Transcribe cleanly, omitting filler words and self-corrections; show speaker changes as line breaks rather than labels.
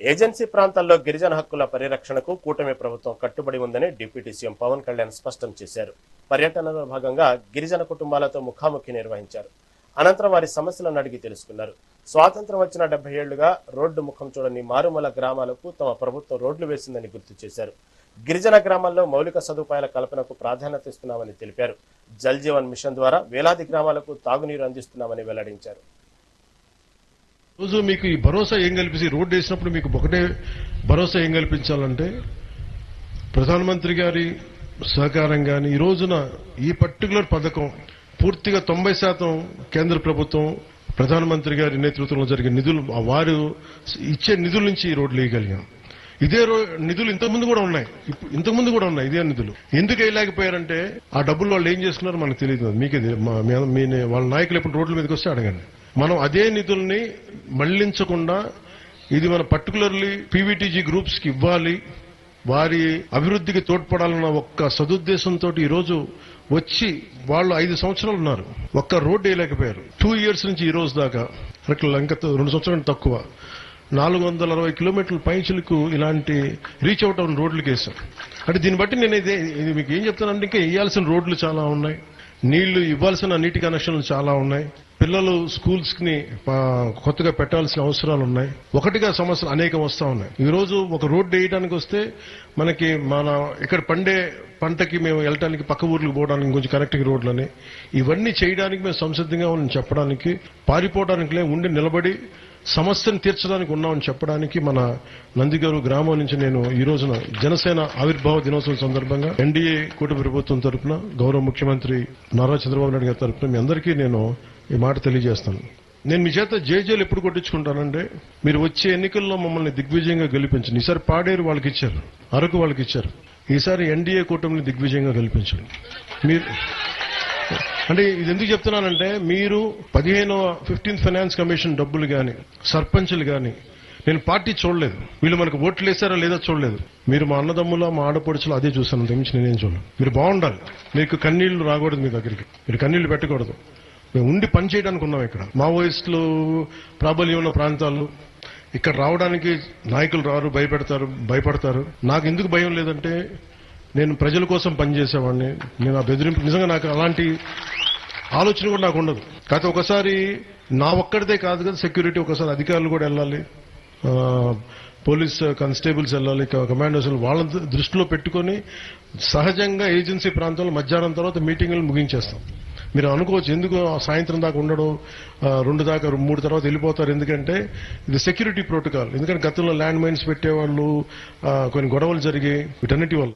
Agency ప్రాంతాల్లో గిరిజన హక్కుల పరిరక్షణకు కూటమి ప్రభుత్వం కట్టుబడి ఉందని డిప్యూటీ సీఎం పవన్ కళ్యాణ్ స్పష్టం చేశారు. పర్యటనలో భాగంగా గిరిజన కుటుంబాలతో ముఖాముఖి నిర్వహించారు. అనంతరం వారి సమస్యలను అడిగి తెలుసుకున్నారు. స్వాతంత్రం వచ్చిన 70 ఏళ్లుగా రోడ్డు ముఖం చూడని మారుమూల గ్రామాలకు తమ ప్రభుత్వం రోడ్లు వేసిందని గుర్తు చేశారు. గిరిజన గ్రామాల్లో మౌలిక సదుపాయాల కల్పనకు ప్రాధాన్యత ఇస్తున్నామని తెలిపారు. జల్ జీవన్ మిషన్ ద్వారా వేలాది గ్రామాలకు తాగునీరు అందిస్తున్నామని వెల్లడించారు.
రోజు మీకు ఈ భరోసా ఏం కల్పించి రోడ్డు వేసినప్పుడు మీకు ఒకటే భరోసా ఏం కల్పించాలంటే ప్రధానమంత్రి గారి సహకారం కానీ ఈ రోజున ఈ పర్టికులర్ పథకం పూర్తిగా 90% కేంద్ర ప్రభుత్వం ప్రధానమంత్రి గారి నేతృత్వంలో జరిగే నిధులు వారు ఇచ్చే నిధుల నుంచి ఈ రోడ్లు వేయగలిగాం. ఇదే నిధులు ఇంతకుముందు కూడా ఉన్నాయి ఇదే నిధులు. ఎందుకు వేయలేకపోయారంటే ఆ డబ్బులు వాళ్ళు ఏం చేసుకున్నారో మనకు తెలియదు. మీకే వాళ్ళ నాయకులు ఎప్పుడు రోడ్ల మీదకి వస్తే అడగండి. మనం అదే నిధుల్ని మళ్లించకుండా ఇది మన పర్టికులర్లీ పీవీటీజీ గ్రూప్స్ కి ఇవ్వాలి, వారి అభివృద్ధికి తోడ్పడాలన్న ఒక్క సదుద్దేశంతో ఈ రోజు వచ్చి వాళ్ళు 5 సంవత్సరాలు ఉన్నారు, ఒక్క రోడ్డు వేయలేకపోయారు. 2 years నుంచి ఈ రోజు దాకా ఇంకా 2 సంవత్సరాలు తక్కువ 460 కిలోమీటర్ల పైచులకు ఇలాంటి రీచ్ అవుట్ అవున రోడ్లకు వేశాం. అంటే దీన్ని బట్టి నేను ఇది మీకు ఏం చెప్తానంటే ఇంకా వేయాల్సిన రోడ్లు చాలా ఉన్నాయి, నీళ్లు ఇవ్వాల్సిన నీటి కనెక్షన్లు చాలా ఉన్నాయి, పిల్లలు స్కూల్స్ ని కొత్తగా పెట్టాల్సిన అవసరాలు ఉన్నాయి. ఒకటిగా సమస్యలు అనేకం వస్తా ఉన్నాయి. ఈ రోజు ఒక రోడ్డు వేయడానికి వస్తే మనకి ఇక్కడ పండే పంటకి మేము వెళ్ళటానికి పక్క ఊర్లకు పోవడానికి కొంచెం కరెక్ట్గా రోడ్లని ఇవన్నీ చేయడానికి మేము సంసిద్ధంగా ఉన్నాం చెప్పడానికి, పారిపోవడానికి ఉండి నిలబడి సమస్యను తీర్చడానికి ఉన్నామని చెప్పడానికి మన నందిగారు గ్రామం నుంచి నేను ఈ రోజున జనసేన ఆవిర్భావ దినోత్సవం సందర్భంగా ఎన్డీఏ కూటమి ప్రభుత్వం తరఫున గౌరవ ముఖ్యమంత్రి నారా చంద్రబాబు నాయుడు గారి తరఫున మీ అందరికీ నేను ఈ మాట తెలియజేస్తాను. నేను మీ చేత జేజేలు ఎప్పుడు కొట్టించుకుంటానంటే మీరు వచ్చే ఎన్నికల్లో మమ్మల్ని దిగ్విజయంగా గెలిపించండి. ఈసారి పాడేరు వాళ్ళకి ఇచ్చారు, అరకు వాళ్ళకి ఇచ్చారు, ఈసారి ఎన్డీఏ కూటమిని దిగ్విజయంగా గెలిపించండి. మీరు అంటే ఇది ఎందుకు చెప్తున్నానంటే మీరు 15th ఫైనాన్స్ కమిషన్ డబ్బులు కానీ సర్పంచులు కానీ నేను పార్టీ చూడలేదు, వీళ్ళు మనకు ఓట్లు వేశారా లేదా చూడలేదు. మీరు మా అన్నదమ్ముల మా ఆడపడుచులు అదే చూశాను, అంతకుమించి నేనేం చూడలేదు. మీరు బాగుండాలి, మీకు కన్నీళ్లు రాకూడదు, మీ దగ్గరికి మీరు కన్నీళ్లు పెట్టకూడదు. మేము ఉండి పని చేయడానికి ఉన్నాం. ఇక్కడ మావోయిస్టులు ప్రాబల్యం ఉన్న ప్రాంతాలు ఇక్కడ రావడానికి నాయకులు రారు, భయపడతారు. నాకు ఎందుకు భయం లేదంటే నేను ప్రజల కోసం పనిచేసేవాడిని. నేను ఆ బెదిరింపు నిజంగా నాకు అలాంటి ఆలోచన కూడా నాకు ఉండదు. కాకపోతే ఒకసారి నా ఒక్కడిదే కాదు కదా సెక్యూరిటీ, ఒకసారి అధికారులు కూడా వెళ్ళాలి, పోలీస్ కానిస్టేబుల్స్ వెళ్ళాలి, కమాండోస్ వాళ్ళ దృష్టిలో పెట్టుకుని సహజంగా ఏజెన్సీ ప్రాంతంలో మధ్యాహ్నం తర్వాత మీటింగులు ముగించేస్తాం. మీరు అనుకోవచ్చు ఎందుకు సాయంత్రం దాకా ఉండడం, 2 దాకా 3 తర్వాత వెళ్ళిపోతారు, ఎందుకంటే ఇది సెక్యూరిటీ ప్రోటోకాల్. ఎందుకంటే గతంలో ల్యాండ్ మైన్స్ పెట్టేవాళ్ళు, కొన్ని గొడవలు జరిగి వీటన్నిటి వల్ల